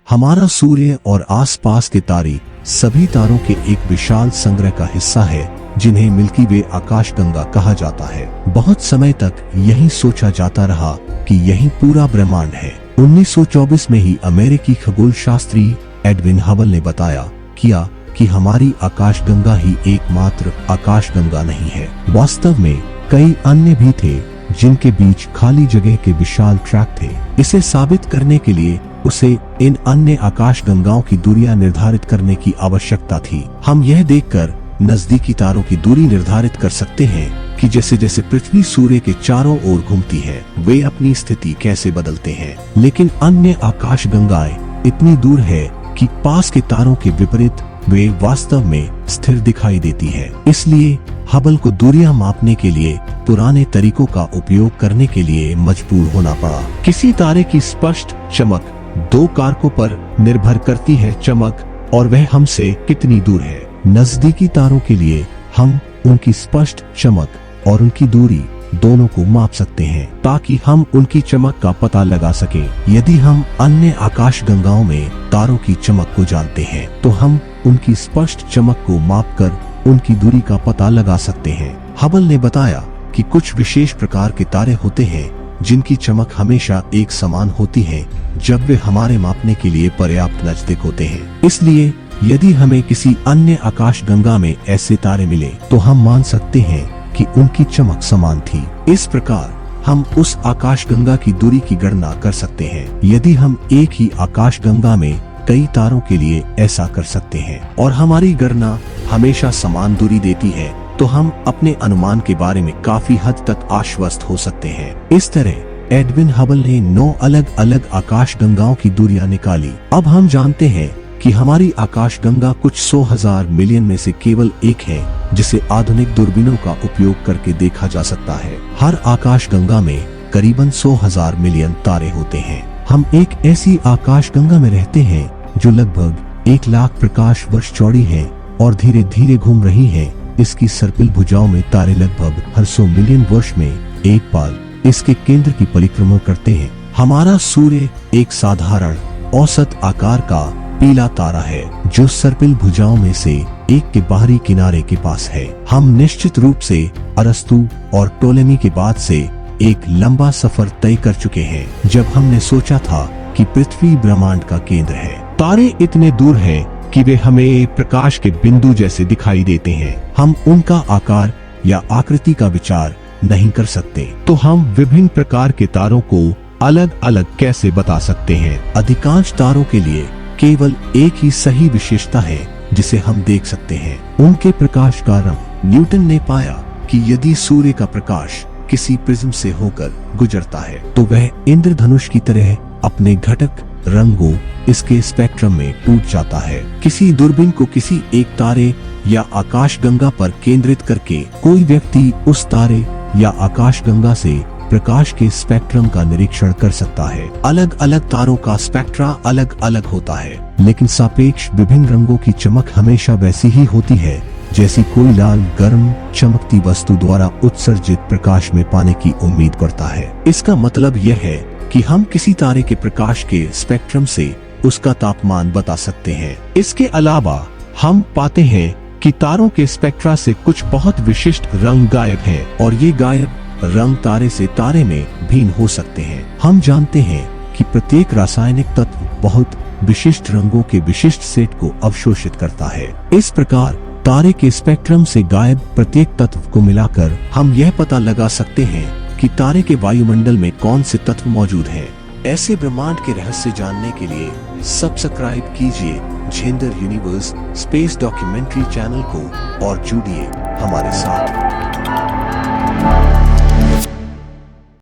हमारा सूर्य और आसपास के तारे सभी तारों के एक विशाल संग्रह का हिस्सा है जिन्हें मिल्की वे आकाशगंगा कहा जाता है। बहुत समय तक यही सोचा जाता रहा कि यही पूरा ब्रह्मांड है। 1924 में ही अमेरिकी खगोल शास्त्री एडविन हबल ने बताया किया कि हमारी आकाशगंगा ही एकमात्र आकाशगंगा नहीं है। वास्तव में कई अन्य भी थे जिनके बीच खाली जगह के विशाल ट्रैक थे। इसे साबित करने के लिए उसे इन अन्य आकाशगंगाओं की दूरियां निर्धारित करने की आवश्यकता थी। हम यह देखकर नजदीकी तारों की दूरी निर्धारित कर सकते हैं कि जैसे जैसे पृथ्वी सूर्य के चारों ओर घूमती है वे अपनी स्थिति कैसे बदलते हैं। लेकिन अन्य आकाशगंगाएं इतनी दूर है कि पास के तारों के विपरीत वे वास्तव में स्थिर दिखाई देती है। इसलिए हबल को दूरियां मापने के लिए पुराने तरीकों का उपयोग करने के लिए मजबूर होना पड़ा। किसी तारे की स्पष्ट चमक दो कारकों पर निर्भर करती है, चमक और वह हमसे कितनी दूर है। नजदीकी तारों के लिए हम उनकी स्पष्ट चमक और उनकी दूरी दोनों को माप सकते हैं ताकि हम उनकी चमक का पता लगा सकें। यदि हम अन्य आकाशगंगाओं में तारों की चमक को जानते हैं तो हम उनकी स्पष्ट चमक को मापकर उनकी दूरी का पता लगा सकते हैं। हबल ने बताया कि कुछ विशेष प्रकार के तारे होते हैं जिनकी चमक हमेशा एक समान होती है जब वे हमारे मापने के लिए पर्याप्त नजदीक होते हैं। इसलिए यदि हमें किसी अन्य आकाशगंगा में ऐसे तारे मिले तो हम मान सकते हैं कि उनकी चमक समान थी। इस प्रकार हम उस आकाशगंगा की दूरी की गणना कर सकते हैं। यदि हम एक ही आकाशगंगा में कई तारों के लिए ऐसा कर सकते हैं और हमारी गणना हमेशा समान दूरी देती है तो हम अपने अनुमान के बारे में काफी हद तक आश्वस्त हो सकते हैं। इस तरह एडविन हबल ने 9 अलग अलग आकाशगंगाओं की दूरियां निकाली। अब हम जानते हैं कि हमारी आकाशगंगा कुछ 100,000 मिलियन में से केवल एक है जिसे आधुनिक दूरबीनों का उपयोग करके देखा जा सकता है। हर आकाशगंगा में करीबन 100,000 मिलियन तारे होते हैं। हम एक ऐसी आकाशगंगा में रहते हैं जो लगभग 1 लाख प्रकाश वर्ष चौड़ी है और धीरे धीरे घूम रही है। इसकी सर्पिल भुजाओं में तारे लगभग हर 100 मिलियन वर्ष में एक बार इसके केंद्र की परिक्रमा करते हैं। हमारा सूर्य एक साधारण औसत आकार का पीला तारा है जो सर्पिल भुजाओं में से एक के बाहरी किनारे के पास है। हम निश्चित रूप से अरस्तु और टोलेमी के बाद से एक लंबा सफर तय कर चुके हैं जब हमने सोचा था कि पृथ्वी ब्रह्मांड का केंद्र है। तारे इतने दूर हैं कि वे हमें प्रकाश के बिंदु जैसे दिखाई देते हैं। हम उनका आकार या आकृति का विचार नहीं कर सकते तो हम विभिन्न प्रकार के तारों को अलग अलग कैसे बता सकते हैं। अधिकांश तारों के लिए केवल एक ही सही विशेषता है जिसे हम देख सकते हैं, उनके प्रकाश का रंग। न्यूटन ने पाया कि यदि सूर्य का प्रकाश किसी प्रिज्म से होकर गुजरता है तो वह इंद्रधनुष की तरह अपने घटक रंगों इसके स्पेक्ट्रम में टूट जाता है। किसी दूरबीन को किसी एक तारे या आकाशगंगा पर केंद्रित करके कोई व्यक्ति उस तारे या आकाशगंगा से प्रकाश के स्पेक्ट्रम का निरीक्षण कर सकता है। अलग अलग तारों का स्पेक्ट्रा अलग अलग होता है लेकिन सापेक्ष विभिन्न रंगों की चमक हमेशा वैसी ही होती है जैसी कोई लाल गर्म चमकती वस्तु द्वारा उत्सर्जित प्रकाश में पाने की उम्मीद करता है। इसका मतलब यह है कि हम किसी तारे के प्रकाश के स्पेक्ट्रम से उसका तापमान बता सकते हैं। इसके अलावा हम पाते हैं कि तारों के स्पेक्ट्रा से कुछ बहुत विशिष्ट रंग गायब हैं और ये गायब रंग तारे से तारे में भिन्न हो सकते हैं। हम जानते हैं कि प्रत्येक रासायनिक तत्व बहुत विशिष्ट रंगों के विशिष्ट सेट को अवशोषित करता है। इस प्रकार तारे के स्पेक्ट्रम से गायब प्रत्येक तत्व को मिलाकर हम यह पता लगा सकते हैं कि तारे के वायुमंडल में कौन से तत्व मौजूद हैं। ऐसे ब्रह्मांड के रहस्य जानने के लिए सब्सक्राइब कीजिए झेंडर यूनिवर्स स्पेस डॉक्यूमेंट्री चैनल को और जुड़िए हमारे साथ।